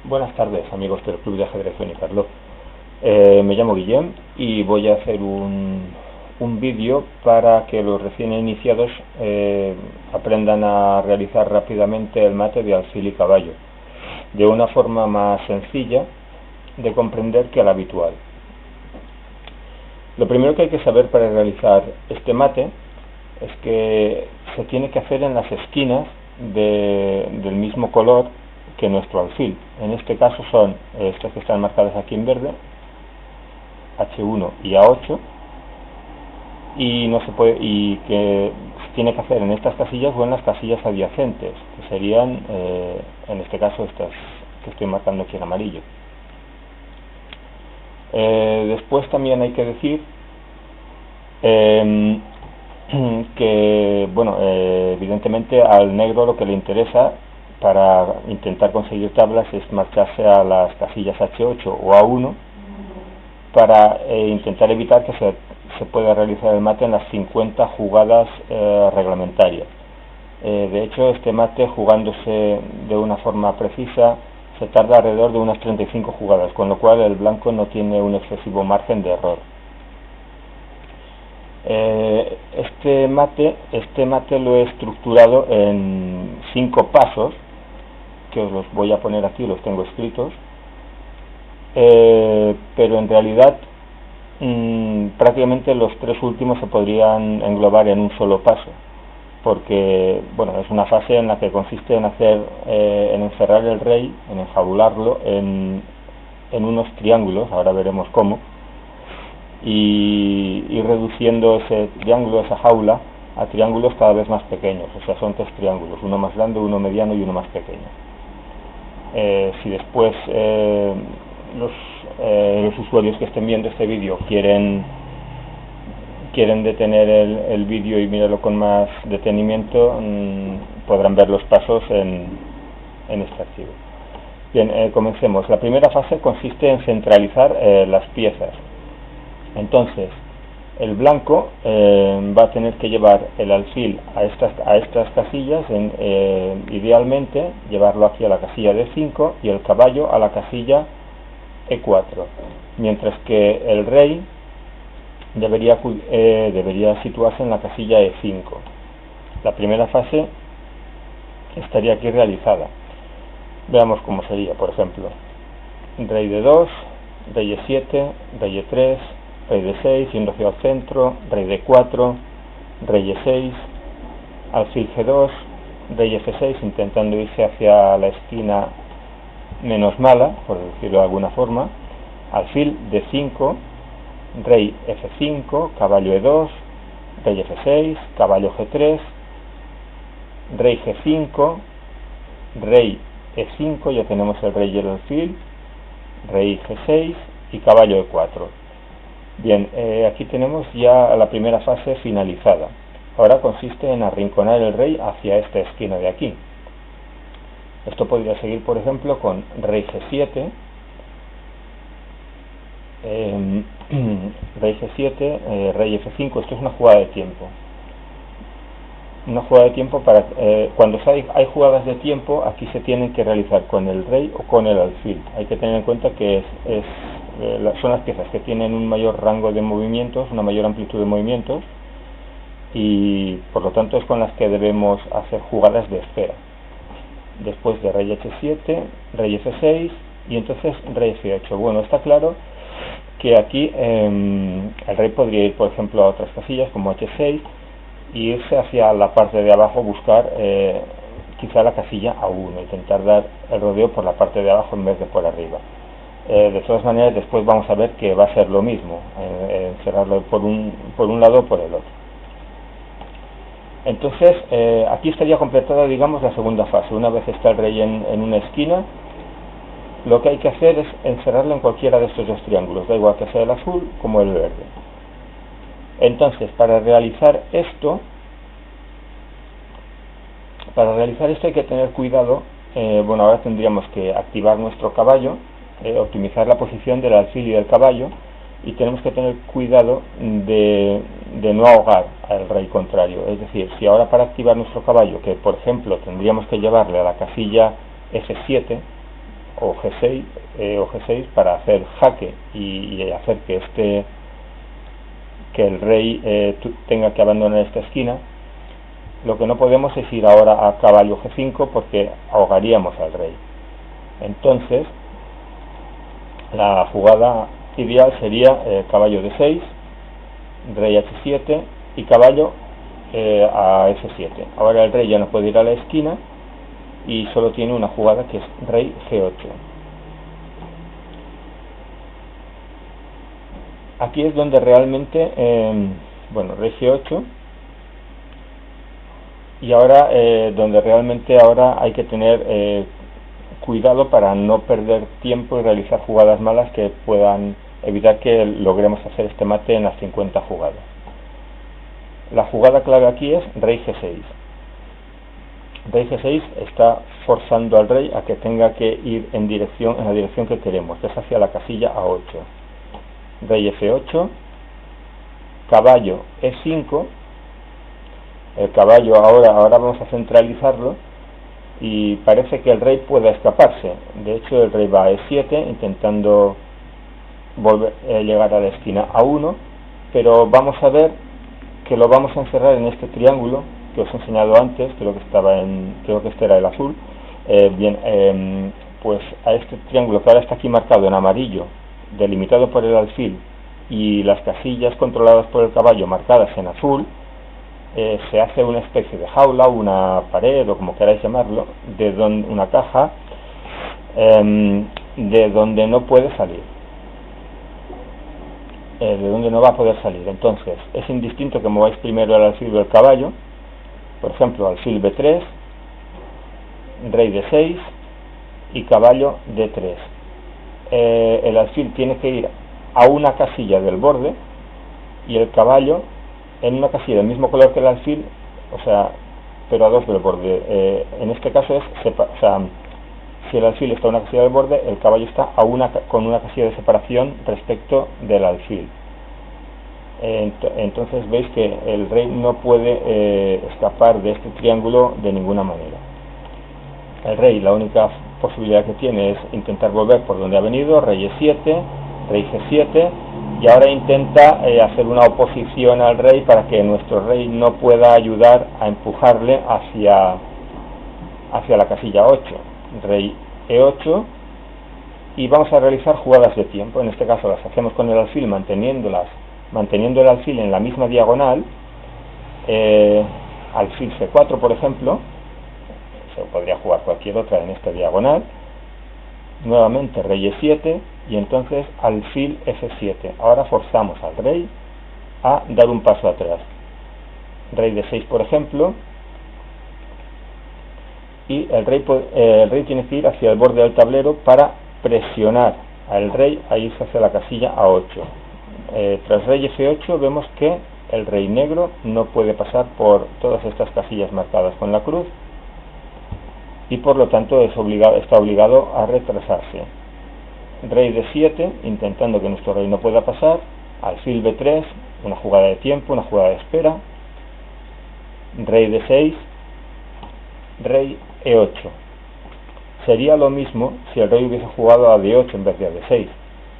Buenas tardes, amigos del Club de Ajedrez Benicarló. Me llamo Guillem y voy a hacer un vídeo para que los recién iniciados aprendan a realizar rápidamente el mate de alfil y caballo, de una forma más sencilla de comprender que la habitual. Lo primero que hay que saber para realizar este mate es que se tiene que hacer en las esquinas del mismo color que nuestro alfil. En este caso son estas que están marcadas aquí en verde, H1 y A8, y que se tiene que hacer en estas casillas o en las casillas adyacentes, que serían en este caso estas que estoy marcando aquí en amarillo. Después también hay que decir que, bueno, evidentemente al negro lo que le interesa para intentar conseguir tablas es marcharse a las casillas H8 o A1 para intentar evitar que se pueda realizar el mate en las 50 jugadas reglamentarias. De hecho, este mate, jugándose de una forma precisa, se tarda alrededor de unas 35 jugadas, con lo cual el blanco no tiene un excesivo margen de error. Este mate lo he estructurado en 5 pasos, que os los voy a poner aquí, los tengo escritos, pero en realidad prácticamente los 3 últimos se podrían englobar en un solo paso, porque bueno, es una fase en la que consiste en en encerrar el rey, en enjaularlo en unos triángulos, ahora veremos cómo, y ir reduciendo ese triángulo, esa jaula, a triángulos cada vez más pequeños. O sea, son 3 triángulos, uno más grande, uno mediano y uno más pequeño. Si después los usuarios que estén viendo este vídeo quieren detener el vídeo y mirarlo con más detenimiento, podrán ver los pasos en este archivo. Bien, comencemos. La primera fase consiste en centralizar las piezas. Entonces, el blanco va a tener que llevar el alfil a estas casillas, idealmente llevarlo aquí a la casilla D5 y el caballo a la casilla E4, mientras que el rey debería situarse en la casilla E5. La primera fase estaría aquí realizada. Veamos cómo sería, por ejemplo: rey D2, rey E7, rey E3, rey D6, yendo hacia el centro, rey D4, rey E6, alfil G2, rey F6, intentando irse hacia la esquina menos mala, por decirlo de alguna forma, alfil D5, rey F5, caballo E2, rey F6, caballo G3, rey G5, rey E5, ya tenemos el rey y el alfil, rey G6 y caballo E4. Bien, aquí tenemos ya la primera fase finalizada. Ahora consiste en arrinconar el rey hacia esta esquina de aquí. Esto podría seguir, por ejemplo, con rey G7, rey G7, rey F5. Esto es una jugada de tiempo. Una jugada de tiempo para cuando hay jugadas de tiempo, aquí se tienen que realizar con el rey o con el alfil. Hay que tener en cuenta que son las piezas que tienen un mayor rango de movimientos, una mayor amplitud de movimientos, y por lo tanto es con las que debemos hacer jugadas de esfera. Después de rey H7, rey F6 y entonces rey F8. Bueno, está claro que aquí el rey podría ir, por ejemplo, a otras casillas como H6 y irse hacia la parte de abajo, buscar quizá la casilla A1, intentar dar el rodeo por la parte de abajo en vez de por arriba. De todas maneras, después vamos a ver que va a ser lo mismo, cerrarlo por un lado o por el otro. Entonces, aquí estaría completada, digamos, la segunda fase. Una vez está el rey en una esquina, lo que hay que hacer es encerrarlo en cualquiera de estos 2 triángulos, da igual que sea el azul como el verde. Entonces, para realizar esto hay que tener cuidado. Bueno, ahora tendríamos que activar nuestro caballo, optimizar la posición del alfil y del caballo, y tenemos que tener cuidado de no ahogar al rey contrario. Es decir, si ahora para activar nuestro caballo, que por ejemplo tendríamos que llevarle a la casilla F7, o G6 para hacer jaque y hacer que el rey tenga que abandonar esta esquina. Lo que no podemos es ir ahora a caballo G5 porque ahogaríamos al rey. Entonces la jugada ideal sería caballo D6, rey H7 y caballo a F7. Ahora el rey ya no puede ir a la esquina y solo tiene una jugada, que es rey G8. Aquí es donde realmente, rey G8, y ahora donde realmente ahora hay que tener cuidado para no perder tiempo y realizar jugadas malas que puedan evitar que logremos hacer este mate en las 50 jugadas. La jugada clave aquí es rey G6. Rey G6 está forzando al rey a que tenga que ir en la dirección que queremos, que es hacia la casilla A8. Rey F8, caballo E5. El caballo ahora vamos a centralizarlo y parece que el rey pueda escaparse. De hecho, el rey va a E7 intentando llegar a la esquina A1, pero vamos a ver que lo vamos a encerrar en este triángulo que os he enseñado antes. Creo que este era el azul. Pues a este triángulo que ahora está aquí marcado en amarillo, delimitado por el alfil, y las casillas controladas por el caballo marcadas en azul, se hace una especie de jaula, una pared o como queráis llamarlo, una caja de donde no puede salir, de donde no va a poder salir. Entonces es indistinto que mováis primero el alfil del caballo. Por ejemplo, alfil B3, rey D6 y caballo D3. El alfil tiene que ir a una casilla del borde y el caballo en una casilla del mismo color que el alfil, pero a dos del borde. En este caso si el alfil está a una casilla del borde, el caballo está con una casilla de separación respecto del alfil. Entonces veis que el rey no puede escapar de este triángulo de ninguna manera. El rey, la única posibilidad que tiene es intentar volver por donde ha venido, rey E7, rey G7, y ahora intenta hacer una oposición al rey para que nuestro rey no pueda ayudar a empujarle hacia la casilla 8, rey E8, y vamos a realizar jugadas de tiempo. En este caso las hacemos con el alfil manteniendo el alfil en la misma diagonal. Alfil C4, por ejemplo, se podría jugar cualquier otra en esta diagonal. Nuevamente rey E7 y entonces alfil F7. Ahora forzamos al rey a dar un paso atrás. Rey D6, por ejemplo, y el rey tiene que ir hacia el borde del tablero para presionar al rey a irse hacia la casilla A8. Tras rey F8 vemos que el rey negro no puede pasar por todas estas casillas marcadas con la cruz y por lo tanto está obligado a retrasarse. Rey D7, intentando que nuestro rey no pueda pasar. Alfil B3, una jugada de tiempo, una jugada de espera. Rey D6, rey E8. Sería lo mismo si el rey hubiese jugado a D8 en vez de a D6.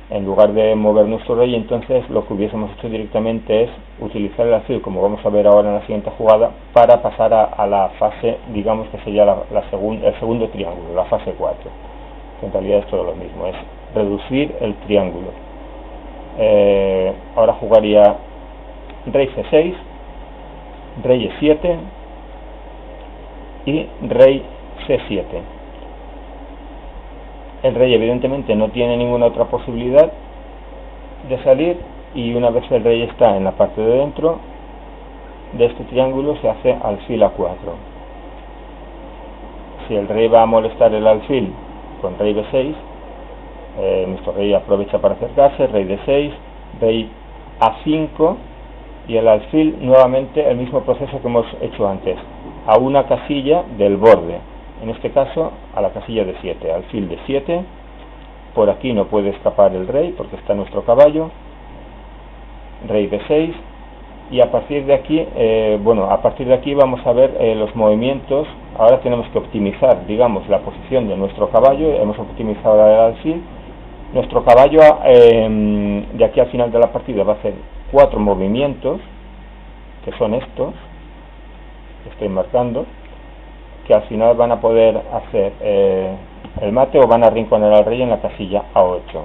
En lugar de mover nuestro rey, entonces lo que hubiésemos hecho directamente es utilizar el alfil, como vamos a ver ahora en la siguiente jugada, para pasar a la fase, digamos que sería el segundo triángulo, la fase 4. En realidad es todo lo mismo, es reducir el triángulo. Ahora jugaría rey C6, rey E7 y rey C7. El rey evidentemente no tiene ninguna otra posibilidad de salir, y una vez el rey está en la parte de dentro de este triángulo se hace alfil A4. Si el rey va a molestar el alfil con rey B6, nuestro rey aprovecha para acercarse, rey D6, rey A5 y el alfil nuevamente el mismo proceso que hemos hecho antes, a una casilla del borde. En este caso a la casilla de 7, alfil de 7, por aquí no puede escapar el rey porque está nuestro caballo, rey D6, y a partir de aquí, vamos a ver los movimientos. Ahora tenemos que optimizar, digamos, la posición de nuestro caballo. Hemos optimizado el alfil. Nuestro caballo, de aquí al final de la partida, va a hacer 4 movimientos, que son estos, que estoy marcando, que al final van a poder hacer el mate o van a arrinconar al rey en la casilla A8.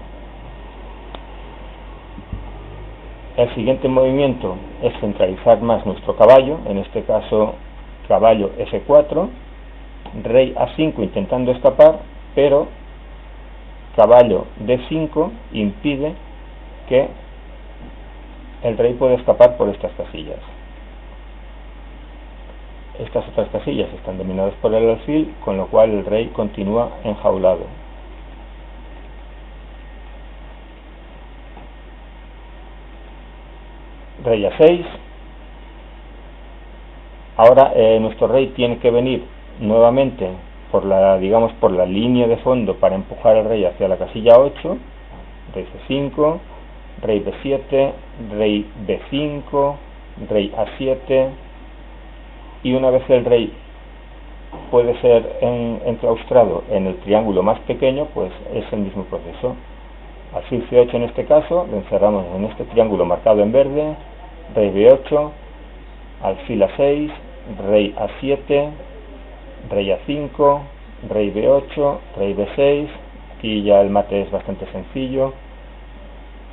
El siguiente movimiento es centralizar más nuestro caballo, en este caso caballo F4, rey A5 intentando escapar, pero caballo D5 impide que el rey pueda escapar por estas casillas. Estas otras casillas están dominadas por el alfil, con lo cual el rey continúa enjaulado. Rey A6. Ahora nuestro rey tiene que venir nuevamente por la línea de fondo para empujar al rey hacia la casilla 8. Rey C5, rey B7, rey B5, rey A7, y una vez el rey puede ser enclaustrado en el triángulo más pequeño, pues es el mismo proceso. Alfil C8 en este caso, lo encerramos en este triángulo marcado en verde, rey B8, alfil A6, rey A7, rey A5, rey B8, rey B6, aquí ya el mate es bastante sencillo,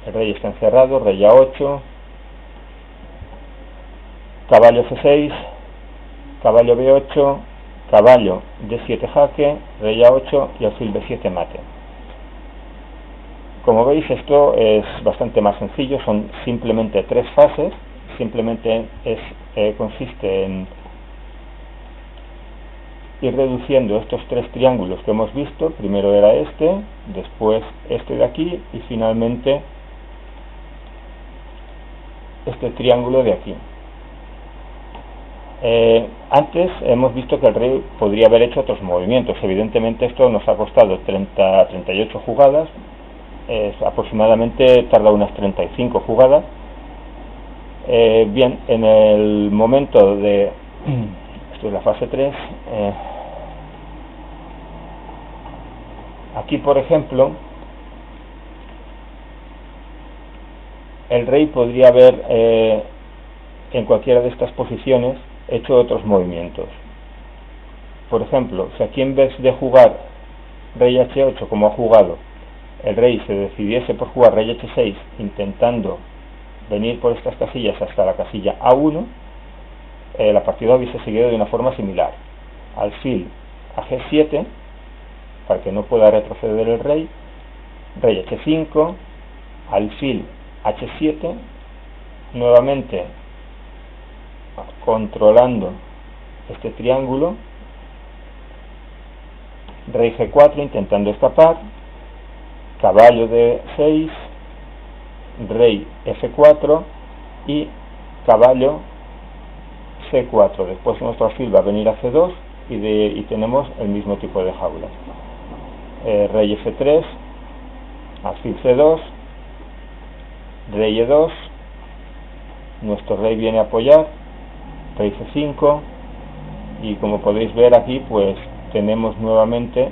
el rey está encerrado, rey A8, caballo C6, caballo B8, caballo D7 jaque, rey A8 y alfil B7 mate. Como veis, esto es bastante más sencillo, son simplemente 3 fases, simplemente consiste en ir reduciendo estos 3 triángulos que hemos visto. Primero era este, después este de aquí y finalmente este triángulo de aquí. Antes hemos visto que el rey podría haber hecho otros movimientos. Evidentemente esto nos ha costado 38 jugadas, aproximadamente tarda unas 35 jugadas. Bien, en el momento de esto es la fase 3, aquí por ejemplo el rey podría haber en cualquiera de estas posiciones hecho otros movimientos. Por ejemplo, si aquí en vez de jugar rey H8 como ha jugado, el rey se decidiese por jugar rey H6 intentando venir por estas casillas hasta la casilla A1, la partida hubiese seguido de una forma similar. Alfil a G7 para que no pueda retroceder el rey, rey H5, alfil H7, nuevamente controlando este triángulo, rey G4 intentando escapar, caballo D6, rey F4 y caballo C4. Después nuestro alfil va a venir a C2 y tenemos el mismo tipo de jaula. Rey F3, alfil C2, rey E2, nuestro rey viene a apoyar, rey C5, y como podéis ver aquí pues tenemos nuevamente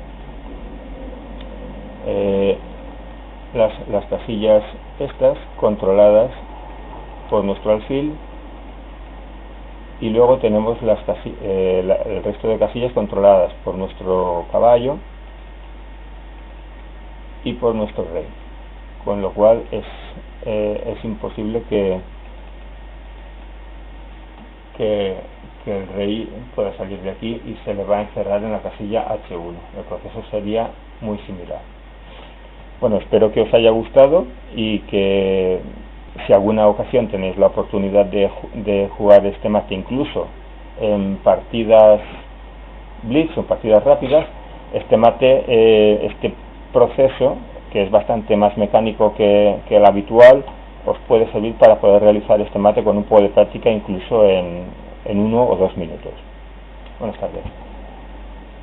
las casillas estas controladas por nuestro alfil, y luego tenemos el resto de casillas controladas por nuestro caballo y por nuestro rey, con lo cual es imposible que el rey pueda salir de aquí y se le va a encerrar en la casilla H1. El proceso sería muy similar. Bueno, espero que os haya gustado y que si alguna ocasión tenéis la oportunidad de jugar este mate incluso en partidas blitz o partidas rápidas, este mate, este proceso, que es bastante más mecánico que el habitual, os puede servir para poder realizar este mate con un poco de práctica incluso en 1 o 2 minutos. Buenas tardes.